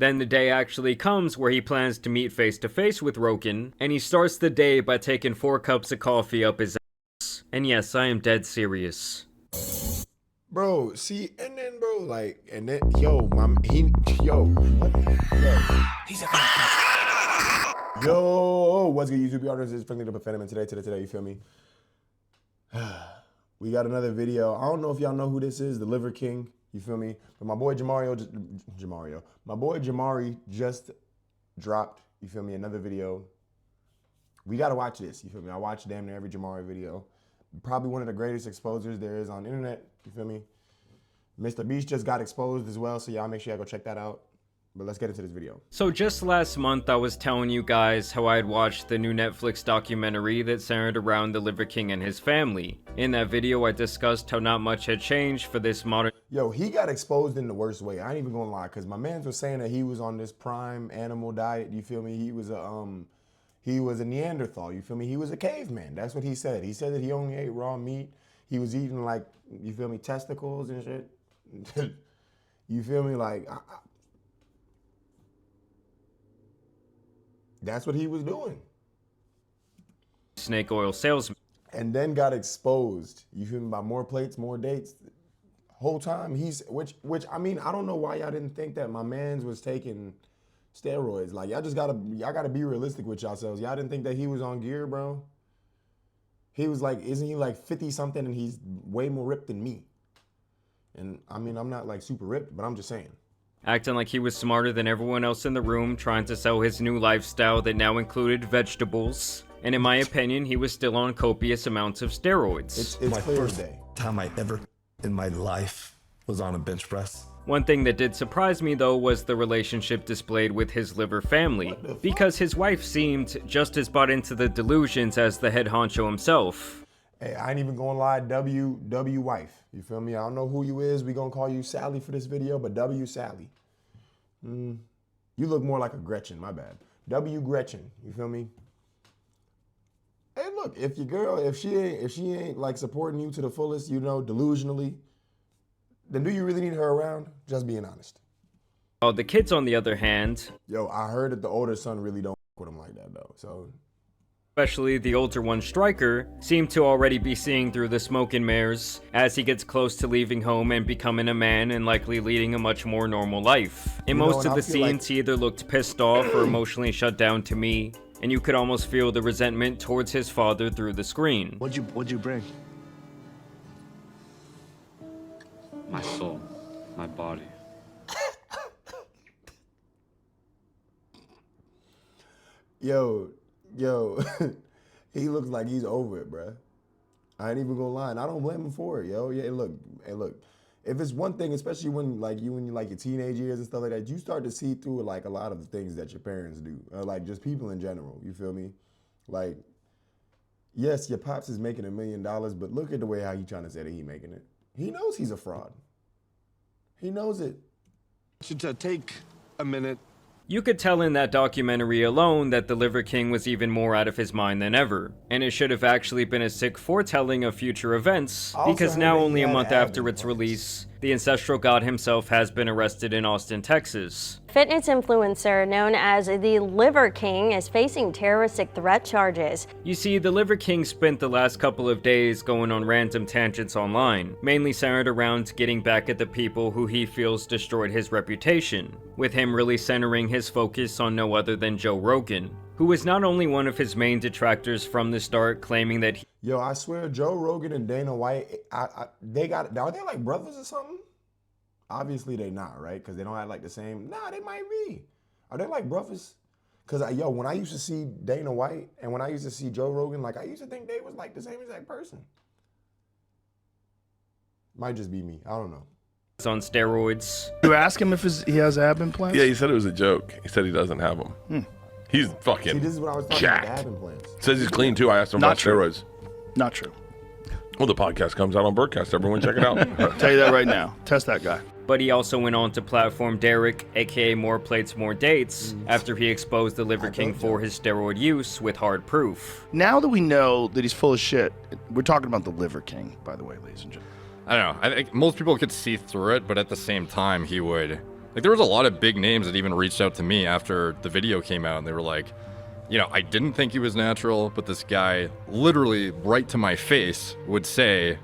Then the day actually comes where he plans to meet face to face with Rogan, and he starts the day by taking 4 cups of coffee up his ass. And yes, I am dead serious. Bro, see, and then bro, like, and then yo, what? Yo, what's good, YouTube? This is Friendly to Defend, and today, you feel me? We got another video. I don't know if y'all know who this is, the Liver King. You feel me? But my boy my boy Jamari just dropped, you feel me, another video. We gotta watch this, you feel me? I watch damn near every Jamari video. Probably one of the greatest exposers there is on the internet, you feel me? Mr. Beast just got exposed as well, so y'all make sure y'all go check that out. But let's get into this video. So just last month, I was telling you guys how I had watched the new Netflix documentary that centered around the Liver King and his family. In that video, I discussed how not much had changed for this modern... Yo, he got exposed in the worst way. I ain't even gonna lie, because my mans was saying that he was on this prime animal diet, you feel me? He was a Neanderthal, you feel me? He was a caveman, that's what he said. He said that he only ate raw meat. He was eating, like, you feel me, testicles and shit. You feel me? Like, that's what he was doing. Snake oil salesman. And then got exposed, you feel me, by more plates, more dates. Whole time he's, which I mean, I don't know why y'all didn't think that my mans was taking steroids. Like, y'all gotta be realistic with yourselves. Y'all didn't think that he was on gear, bro? He was like, isn't he like 50 something and he's way more ripped than me? And I mean, I'm not like super ripped, but I'm just saying. Acting like he was smarter than everyone else in the room, trying to sell his new lifestyle that now included vegetables. And in my opinion, he was still on copious amounts of steroids. It's my clear first day. time I ever in my life was on a bench press. One thing that did surprise me though was the relationship displayed with his liver family, because his wife seemed just as bought into the delusions as the head honcho himself. Hey, I ain't even gonna lie, W wife. You feel me? I don't know who you is. We gonna call you Sally for this video, but W Sally. You look more like a Gretchen, my bad. W Gretchen, you feel me? Hey, look, if your girl, if she ain't like supporting you to the fullest, you know, delusionally, then do you really need her around? Just being honest. The kids, on the other hand... Yo, I heard that the older son really don't with him like that, though, so... Especially the older one, Stryker, seemed to already be seeing through the smoke and mirrors as he gets close to leaving home and becoming a man and likely leading a much more normal life. In most of the scenes, he either looked pissed off or emotionally shut down to me, and you could almost feel the resentment towards his father through the screen. What'd you bring? My soul, my body. Yo, he looks like he's over it, bruh. I ain't even gonna lie, and I don't blame him for it, yo. Yeah, look, if it's one thing, especially when you like your teenage years and stuff like that, you start to see through like a lot of the things that your parents do, or like just people in general. You feel me? Like, yes, your pops is making $1 million, but look at the way how he trying to say that he making it. He knows he's a fraud. He knows it. Should take a minute. You could tell in that documentary alone that the Liver King was even more out of his mind than ever, and it should have actually been a sick foretelling of future events, because now only a month after its release, the ancestral god himself has been arrested in Austin, Texas. Fitness influencer known as the Liver King is facing terroristic threat charges. You see, the Liver King spent the last couple of days going on random tangents online, mainly centered around getting back at the people who he feels destroyed his reputation, with him really centering his focus on no other than Joe Rogan, who is not only one of his main detractors from the start, claiming that Yo, I swear, Joe Rogan and Dana White, are they like brothers or something? Obviously they not, right? Because they don't have like the same, nah, they might be. Are they like brothers? Because yo, when I used to see Dana White and when I used to see Joe Rogan, like I used to think they was like the same exact person. Might just be me, I don't know. on steroids. You ask him if he has ab implants? Yeah, he said it was a joke. He said he doesn't have them. He's fucking See, this is what I was talking jacked. about, the ab implants. Says he's clean too. I asked him Not about true. steroids. Not true. Well, the podcast comes out on Birdcast. Everyone check it out. Tell you that right now. Test that guy. But he also went on to platform Derek, aka More Plates, More Dates, after he exposed the Liver King for his steroid use with hard proof. Now that we know that he's full of shit, we're talking about the Liver King, by the way, ladies and gentlemen. I don't know. I think most people could see through it, but at the same time, he would Like, there was a lot of big names that even reached out to me after the video came out, and they were like, you know, I didn't think he was natural, but this guy literally right to my face would say,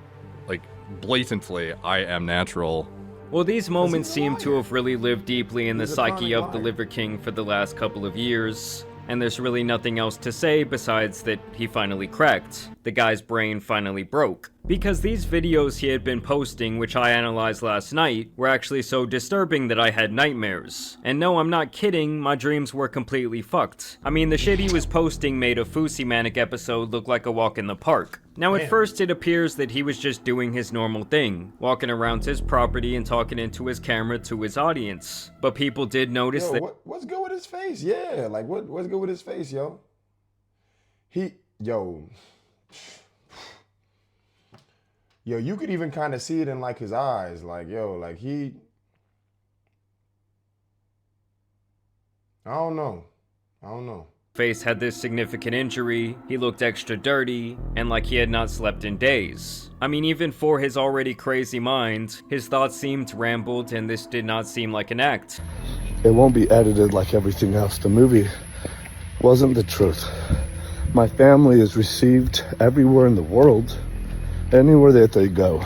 like, blatantly, I am natural. Well, these moments seem to have really lived deeply in the psyche of the Liver King for the last couple of years, and there's really nothing else to say besides that he finally cracked. The guy's brain finally broke. Because these videos he had been posting, which I analyzed last night, were actually so disturbing that I had nightmares. And no, I'm not kidding, my dreams were completely fucked. I mean, the shit he was posting made a Fousey Manic episode look like a walk in the park. Now, at first it appears that he was just doing his normal thing, walking around his property and talking into his camera to his audience. But people did notice that— what's good with his face? Yeah, like what's good with his face, yo? Yo, you could even kind of see it in like his eyes, like like I don't know. Face had this significant injury, he looked extra dirty, and like he had not slept in days. I mean, even for his already crazy mind, his thoughts seemed rambled, and this did not seem like an act. It won't be edited like everything else. The movie wasn't the truth. My family is received everywhere in the world, anywhere that they go.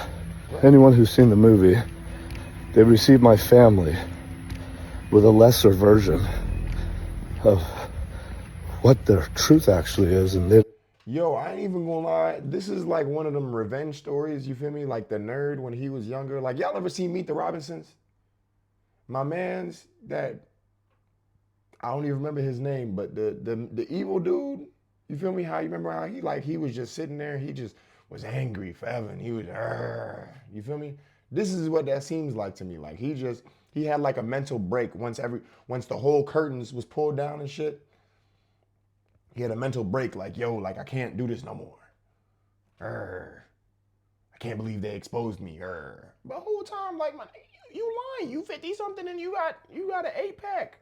Anyone who's seen the movie, they receive my family with a lesser version of what their truth actually is, and they— Yo, I ain't even gonna lie. This is like one of them revenge stories, you feel me? Like the nerd when he was younger. Like, y'all ever seen Meet the Robinsons? My man's that, I don't even remember his name, but the evil dude, you feel me? How you remember how he was just sitting there, he just was angry forever, and he was, you feel me? This is what that seems like to me. Like he had like a mental break once the whole curtains was pulled down and shit. He had a mental break, like, yo, like, I can't do this no more. I can't believe they exposed me. But the whole time, like, man, you lying. You 50-something and you got an 8-pack.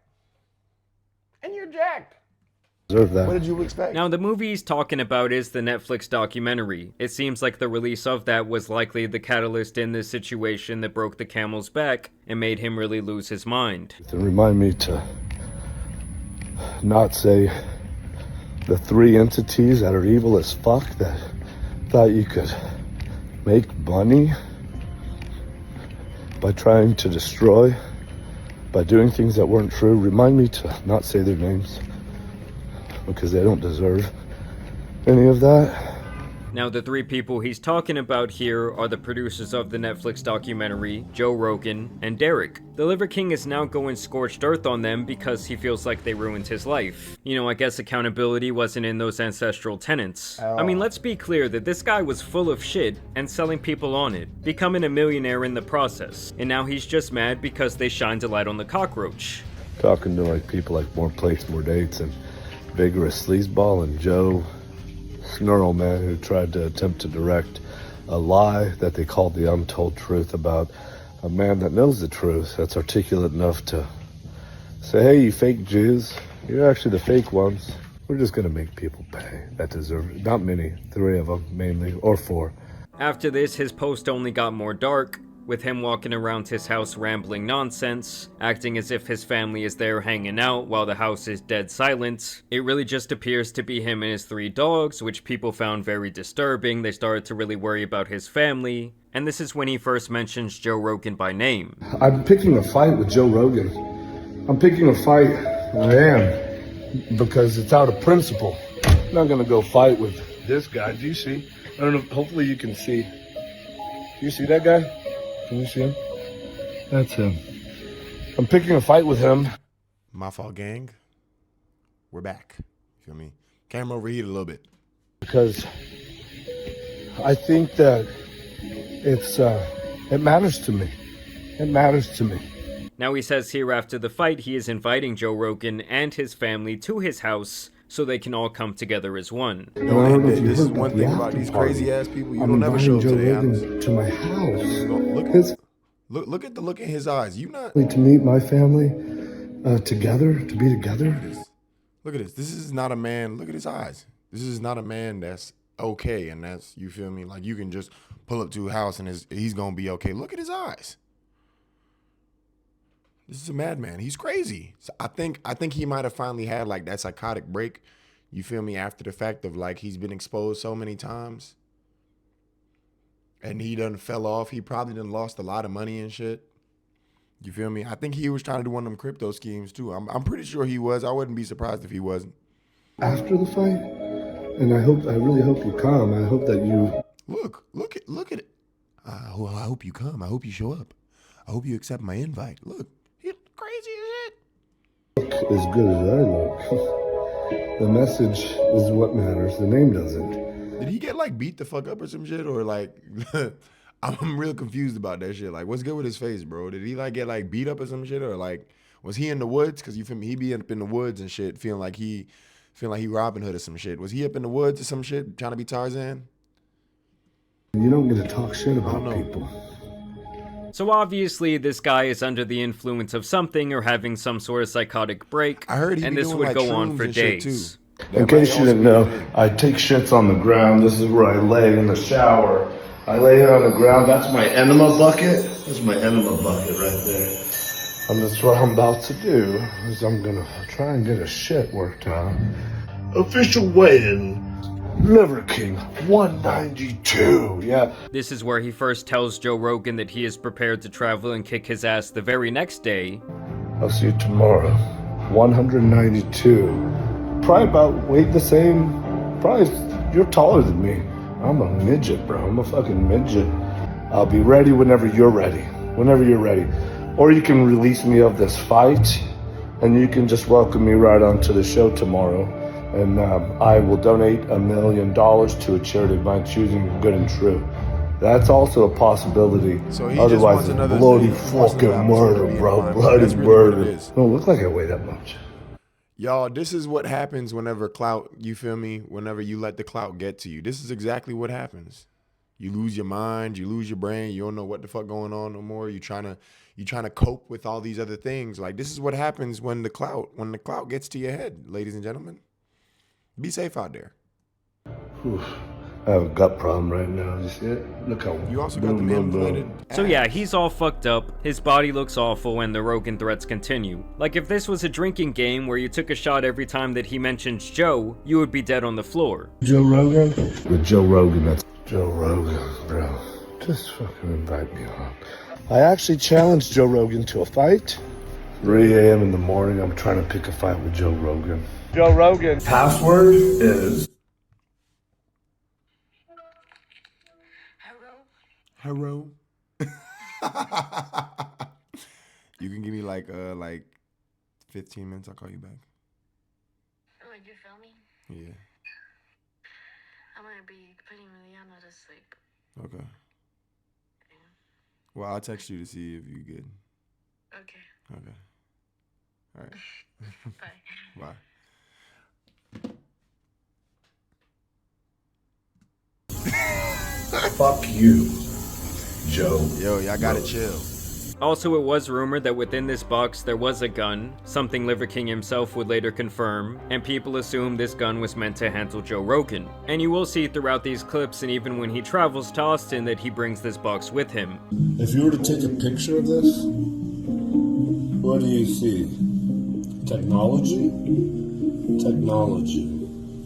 And you're jacked. deserve that. What did you expect? Now, the movie he's talking about is the Netflix documentary. It seems like the release of that was likely the catalyst in this situation that broke the camel's back and made him really lose his mind. To remind me to not say the three entities that are evil as fuck that thought you could make money by trying to destroy, by doing things that weren't true. Remind me to not say their names because they don't deserve any of that. Now, the three people he's talking about here are the producers of the Netflix documentary, Joe Rogan and Derek. The Liver King is now going scorched earth on them because he feels like they ruined his life. You know, I guess accountability wasn't in those ancestral tenets. I mean, let's be clear that this guy was full of shit and selling people on it, becoming a millionaire in the process. And now he's just mad because they shined a light on the cockroach. Talking to like people like More Plates, More Dates, and Vigorous Sleazeball and Joe Snurl, man, who tried to attempt to direct a lie that they called the untold truth about a man that knows the truth, that's articulate enough to say, hey, you fake Jews, you're actually the fake ones. We're just gonna make people pay that deserve it. Not many, 3 of them mainly, or 4. After this, his post only got more dark, with him walking around his house rambling nonsense, acting as if his family is there hanging out while the house is dead silent. It really just appears to be him and his 3 dogs, which people found very disturbing. They started to really worry about his family, and this is when he first mentions Joe Rogan by name. I'm picking a fight with Joe Rogan. I'm picking a fight, I am, because it's out of principle. I'm not gonna go fight with this guy. Do you see? I don't know, hopefully you can see. Do you see that guy? Can you see him? That's him. I'm picking a fight with him. My fault, gang. We're back. You feel me? Camera overheated a little bit. Because I think that it matters to me. It matters to me. Now he says here after the fight he is inviting Joe Rogan and his family to his house so they can all come together as one. This is one thing about these crazy ass people. You don't never show up to their house. To my house. Look at the look in his eyes. You not To meet my family together, to be together. Look at this. This is not a man. Look at his eyes. This is not a man that's okay, and that's, you feel me? Like you can just pull up to a house and he's gonna be okay. Look at his eyes. This is a madman. He's crazy. So I think he might have finally had like that psychotic break. You feel me? After the fact of like he's been exposed so many times, and he done fell off. He probably done lost a lot of money and shit. You feel me? I think he was trying to do one of them crypto schemes too. I'm pretty sure he was. I wouldn't be surprised if he wasn't. After the fight, and I really hope you come. I hope that you look at it. I hope you come. I hope you show up. I hope you accept my invite. Look, he crazy as shit. look as good as I look. The message is what matters. The name doesn't. Did he get like beat the fuck up or some shit, or like? I'm real confused about that shit. Like, what's good with his face, bro? Did he like get like beat up or some shit, or like was he in the woods? Cause you feel me, he be up in the woods and shit, feeling like he Robin Hood or some shit. Was he up in the woods or some shit, trying to be Tarzan? You don't get to talk shit about people. So obviously this guy is under the influence of something or having some sort of psychotic break. I heard and this would go on for days. In case you didn't know, I take shits on the ground. This is where I lay in the shower. I lay here on the ground. That's my enema bucket. That's my enema bucket right there. And that's what I'm about to do, is I'm gonna try and get a shit worked out. Official weigh-in, Liver King 192, yeah. This is where he first tells Joe Rogan that he is prepared to travel and kick his ass the very next day. I'll see you tomorrow. 192. Probably about weight the same. Probably, you're taller than me. I'm a midget, bro. I'm a fucking midget. I'll be ready whenever you're ready. Whenever you're ready. Or you can release me of this fight, and you can just welcome me right onto the show tomorrow. And I will donate $1 million to a charity of my choosing, good and true. That's also a possibility. So he otherwise, just it's wants bloody another fucking murder, bro. Bloody That's really murder. what it is. Don't look like I weigh that much. Y'all, this is what happens whenever clout, you feel me? Whenever you let the clout get to you. This is exactly what happens. You lose your mind, you lose your brain, you don't know what the fuck going on no more. You trying to cope with all these other things. Like, this is what happens when the clout gets to your head, ladies and gentlemen. Be safe out there. Whew. I have a gut problem right now. You see it? Look how you also got the man. So yeah, he's all fucked up, his body looks awful, and the Rogan threats continue. Like, if this was a drinking game where you took a shot every time that he mentions Joe, you would be dead on the floor. Joe Rogan? With Joe Rogan, that's Joe Rogan, bro. Just fucking invite me on. I actually challenged Joe Rogan to a fight. 3 a.m. in the morning, I'm trying to pick a fight with Joe Rogan. Joe Rogan. Password is... Hello. You can give me like 15 minutes. I'll call you back. Oh, you're filming? Yeah. I'm gonna be putting Liliana to sleep. Okay. Well, I'll text you to see if you good. Okay. Okay. All right. Bye. Bye. Fuck you, Joe. Yo, y'all gotta chill. Also, it was rumored that within this box there was a gun, something Liver King himself would later confirm, and people assume this gun was meant to handle Joe Rogan. And you will see throughout these clips, and even when he travels to Austin, that he brings this box with him. If you were to take a picture of this, what do you see? Technology? Technology.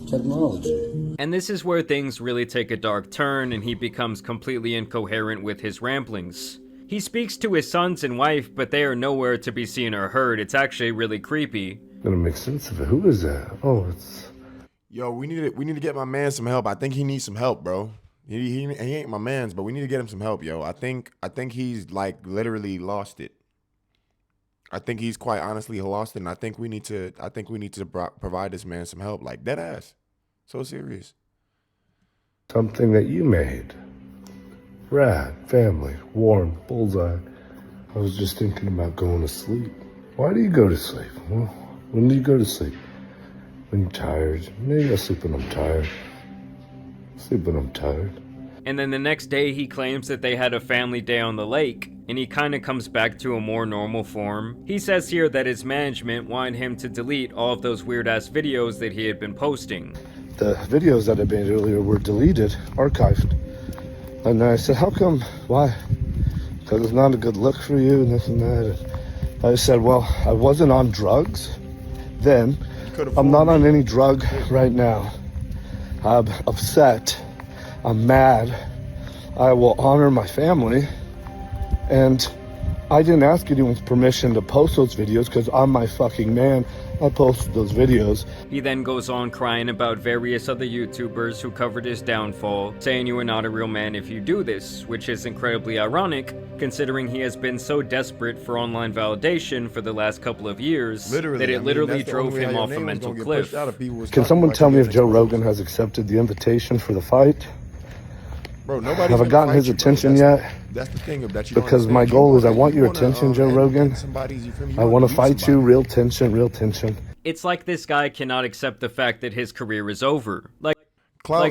Technology. And this is where things really take a dark turn, and he becomes completely incoherent with his ramblings. He speaks to his sons and wife, but they are nowhere to be seen or heard. It's actually really creepy. Gonna make sense of it. Who is that? Oh, it's... Yo, we need to get my man some help. I think he needs some help, bro. He ain't my man's, but we need to get him some help, yo. I think he's like literally lost it. I think he's quite honestly lost it, and I think we need to provide this man some help, like dead ass. So serious. Something that you made. Rad, family, warm, bullseye. I was just thinking about going to sleep. Why do you go to sleep? Well, when do you go to sleep? When you're tired. Maybe I sleep when I'm tired. Sleep when I'm tired. And then the next day he claims that they had a family day on the lake, and he kinda comes back to a more normal form. He says here that his management wanted him to delete all of those weird ass videos that he had been posting. The videos that I made earlier were deleted, archived. And I said, how come? Why? Because it's not a good look for you and this and that. I said, well, I wasn't on drugs then. I'm not on any drug right now. I'm upset. I'm mad. I will honor my family. And I didn't ask anyone's permission to post those videos because I'm my fucking man. I posted those videos. He then goes on crying about various other YouTubers who covered his downfall, saying you are not a real man if you do this, which is incredibly ironic, considering he has been so desperate for online validation for the last couple of years that it literally drove him off a mental cliff. Can someone tell me if Joe Rogan has accepted the invitation for the fight? Bro, nobody have I gotten his attention yet? That's the thing that you because my goal is I want your attention, Joe Rogan. I want to fight you, real tension, real tension. It's like this guy cannot accept the fact that his career is over. Like,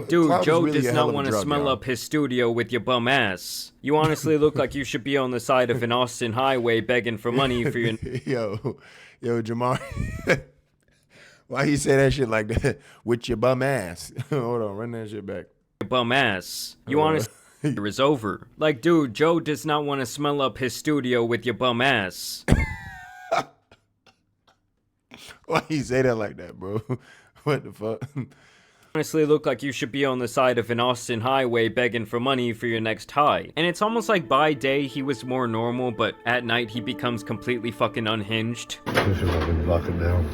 dude, Joe really does not want to smell up his studio with your bum ass. You honestly look like you should be on the side of an Austin highway begging for money for your... Yo, Jamari. Why you say that shit like that? With your bum ass. Hold on, run that shit back. Bum ass. You honestly... is over. Like, dude, Joe does not want to smell up his studio with your bum ass. Why you say that like that, bro? What the fuck? Honestly look like you should be on the side of an Austin highway begging for money for your next high. And it's almost like by day he was more normal, but at night he becomes completely fucking unhinged. I should have been bucking down.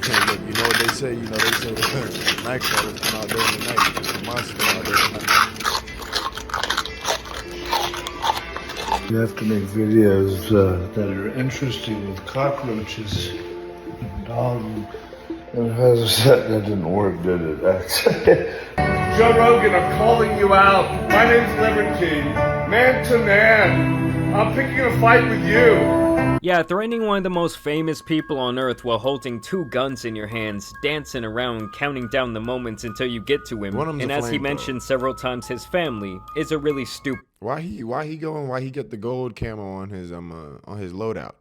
Hey, look, you know what they say? They say the night crawlers come out during the night. The monsters come out during the night. You have to make videos that are interesting with cockroaches and dogs. That didn't work, did it? Joe Rogan, I'm calling you out. My name's Liver King. Man to man. I'm picking a fight with you. Yeah, threatening one of the most famous people on earth while holding 2 guns in your hands, dancing around, counting down the moments until you get to him. And as he mentioned several times, his family is a really stupid. Why he get the gold camo on his loadout?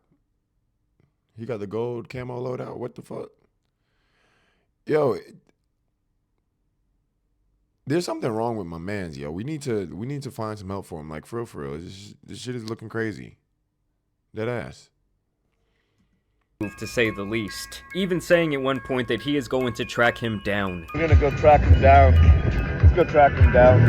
He got the gold camo loadout? What the fuck? Yo, there's something wrong with my mans, yo. We need to find some help for him. Like, for real. This shit is looking crazy. Dead ass. To say the least. Even saying at one point that he is going to track him down. We're gonna go track him down. Let's go track him down.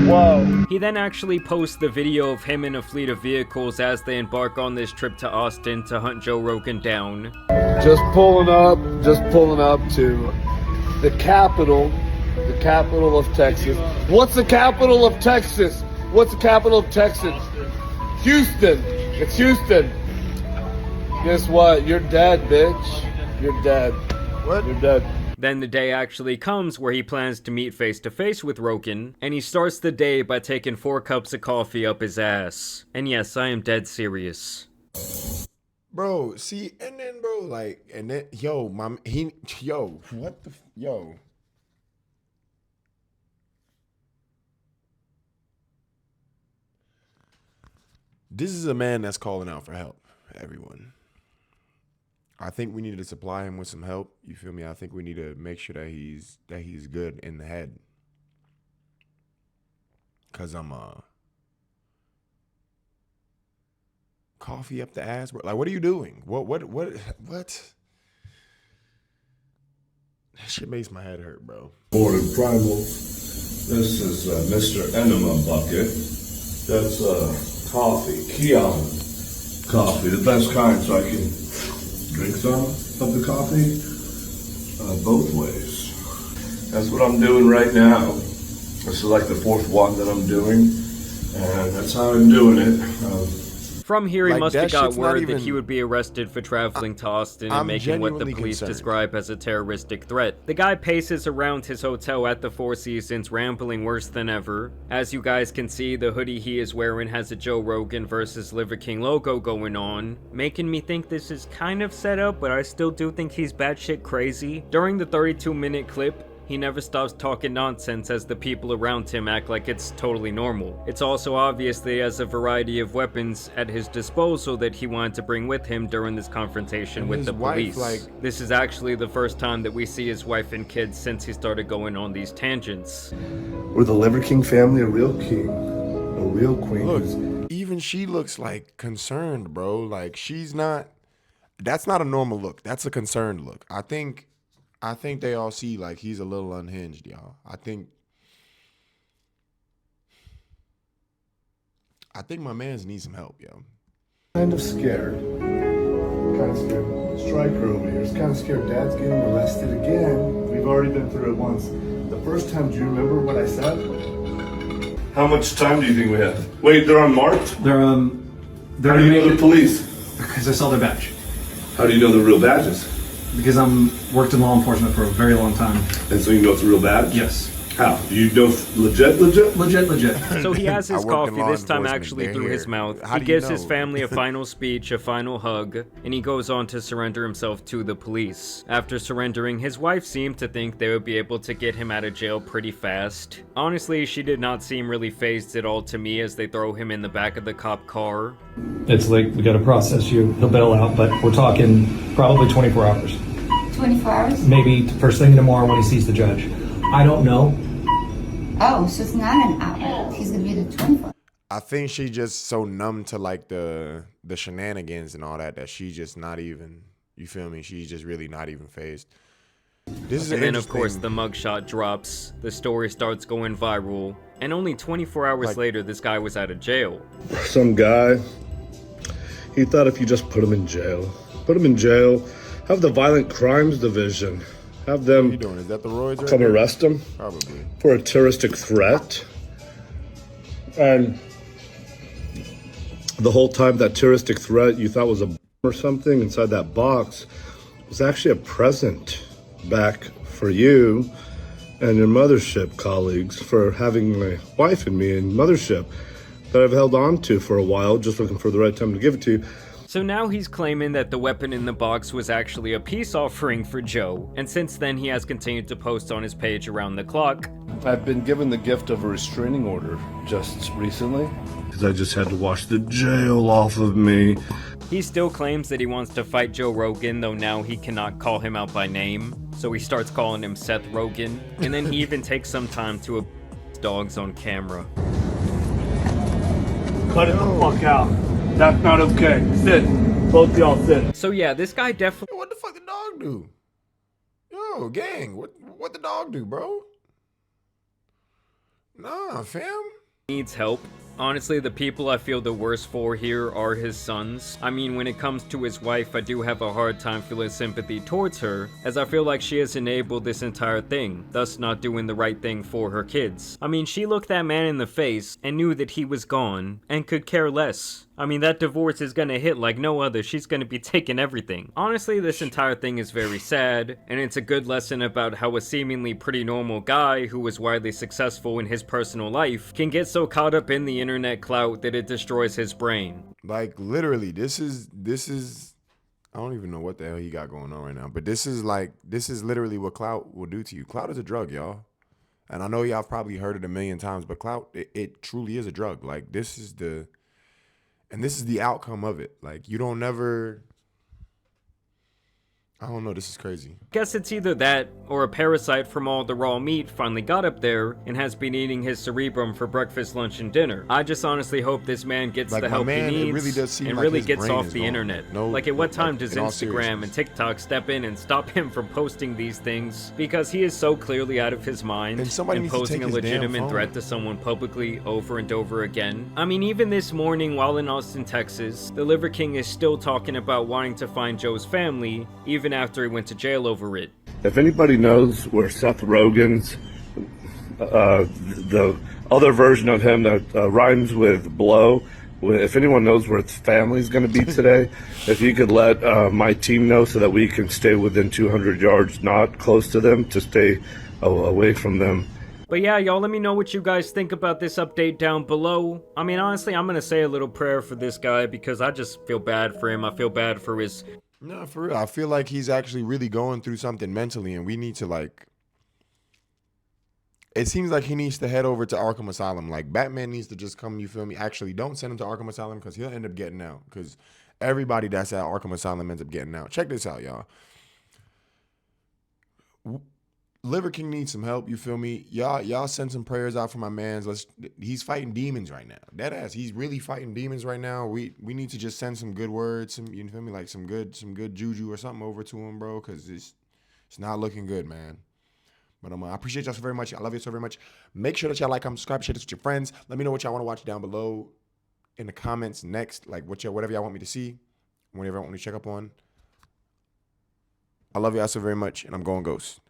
Whoa. He then actually posts the video of him in a fleet of vehicles as they embark on this trip to Austin to hunt Joe Rogan down. Just pulling up to the capital of Texas. What's the capital of Texas? What's the capital of Texas? Houston. It's Houston. Guess what? You're dead, bitch. You're dead. What? You're dead. Then the day actually comes where he plans to meet face to face with Rogan, and he starts the day by taking 4 cups of coffee up his ass. And yes, I am dead serious. Bro, see, and then, bro, like, and then, yo, what the, yo. This is a man that's calling out for help, everyone. I think we need to supply him with some help. You feel me? I think we need to make sure that he's good in the head. Cause I'm coffee up the ass, bro. Like, what are you doing? What? That shit makes my head hurt, bro. Morning, Primal. This is Mr. Enema Bucket. That's coffee, Keon coffee, the best kind, so I can drink some of the coffee both ways. That's what I'm doing right now. This is like the 4th one that I'm doing, and that's how I'm doing it. From here, he must have got word that he would be arrested for traveling to Austin and making what the police describe as a terroristic threat. The guy paces around his hotel at the Four Seasons, rambling worse than ever. As you guys can see, the hoodie he is wearing has a Joe Rogan versus Liver King logo going on, making me think this is kind of set up, but I still do think he's batshit crazy. During the 32-minute clip, he never stops talking nonsense as the people around him act like it's totally normal. It's also obvious that he has a variety of weapons at his disposal that he wanted to bring with him during this confrontation with the police. This is actually the first time that we see his wife and kids since he started going on these tangents. We're the Liver King family, a real king, a real queen. Look, even she looks like concerned, bro. Like she's not. That's not a normal look. That's a concerned look. I think they all see like he's a little unhinged, y'all. I think my man's needs some help, yo. Kind of scared. Kind of scared. Striker over here is kind of scared. Dad's getting arrested again. We've already been through it once. The first time, do you remember what I said? How much time do you think we have? Wait, they're unmarked? They're How do you know the police? because I saw their badge. How do you know the real badges? Because I'm worked in law enforcement for a very long time. And so you know it's a real badge? Yes. How? Do you know legit? Legit. So he has his I work in coffee, law this time enforcement. actually They're through his here. mouth. How He do you gives his know? family a final speech, a final hug, and he goes on to surrender himself to the police. After surrendering, his wife seemed to think they would be able to get him out of jail pretty fast. Honestly, she did not seem really fazed at all to me as they throw him in the back of the cop car. It's like, we gotta process you. He'll bail out, but we're talking probably 24 hours. 24 hours? Maybe first thing tomorrow when he sees the judge. I don't know. Oh, so it's not an hour. He's gonna be the 24. I think she just so numb to like the shenanigans and all that she just not even, you feel me? She's just really not even phased. This is And then of course interesting- the mugshot drops, the story starts going viral, and only 24 hours later this guy was out of jail. Some guy, he thought if you just put him in jail, have the Violent Crimes Division, have What are them you doing? Is that the roids right come there? arrest him Probably. for a terroristic threat. And the whole time that terroristic threat you thought was a bomb or something inside that box was actually a present back for you and your mothership colleagues for having my wife and me in mothership that I've held on to for a while, just looking for the right time to give it to you. So now he's claiming that the weapon in the box was actually a peace offering for Joe, and since then he has continued to post on his page around the clock. I've been given the gift of a restraining order just recently, because I just had to wash the jail off of me. He still claims that he wants to fight Joe Rogan, though now he cannot call him out by name, so he starts calling him Seth Rogen, and then he even takes some time to abuse dogs on camera. Cut it the fuck out. That's not okay. Sit. Both y'all sit. So yeah, this guy definitely What the fuck the dog do? Yo, gang, what the dog do, bro? Nah, fam. needs help. Honestly, the people I feel the worst for here are his sons. I mean, when it comes to his wife, I do have a hard time feeling sympathy towards her, as I feel like she has enabled this entire thing, thus not doing the right thing for her kids. I mean, she looked that man in the face and knew that he was gone, and could care less. I mean, that divorce is gonna hit like no other. She's gonna be taking everything. Honestly, this entire thing is very sad, and it's a good lesson about how a seemingly pretty normal guy who was widely successful in his personal life can get so caught up in the internet clout that it destroys his brain. Like, literally, this is I don't even know what the hell he got going on right now, but this is literally what clout will do to you. Clout is a drug, y'all. And I know y'all have probably heard it a million times, but clout, it truly is a drug. Like, this is the outcome of it. Like, you don't never, I don't know, this is crazy. Guess it's either that, or a parasite from all the raw meat finally got up there and has been eating his cerebrum for breakfast, lunch, and dinner. I just honestly hope this man gets Like, the my help man, he it needs really does seem and like really his gets brain off is the gone. internet. No, like, at what time like, does in all Instagram and TikTok step in and stop him from posting these things? Because he is so clearly out of his mind And somebody needs to posing take a his damn legitimate phone. threat to someone publicly over and over again. I mean, even this morning while in Austin, Texas, the Liver King is still talking about wanting to find Joe's family, even after he went to jail over it. If anybody knows where Seth Rogen's, the other version of him that rhymes with blow, if anyone knows where its family's going to be today, if you could let my team know so that we can stay within 200 yards, not close to them, to stay away from them. But yeah, y'all, let me know what you guys think about this update down below. I mean, honestly, I'm gonna say a little prayer for this guy because I just feel bad for him. I feel bad for his... No, for real. I feel like he's actually really going through something mentally, and we need to, like... It seems like he needs to head over to Arkham Asylum. Like, Batman needs to just come, you feel me? Actually, don't send him to Arkham Asylum because he'll end up getting out. Because everybody that's at Arkham Asylum ends up getting out. Check this out, y'all. Liver King needs some help. You feel me? Y'all send some prayers out for my man's. He's fighting demons right now. Dead ass. He's really fighting demons right now. We need to just send some good words, you feel me, like some good juju or something over to him, bro, because it's not looking good, man. But I appreciate y'all so very much. I love you so very much. Make sure that y'all like, comment, subscribe, share this with your friends. Let me know what y'all want to watch down below in the comments next, like whatever y'all want me to see, whatever y'all want me to check up on. I love y'all so very much, and I'm going ghost.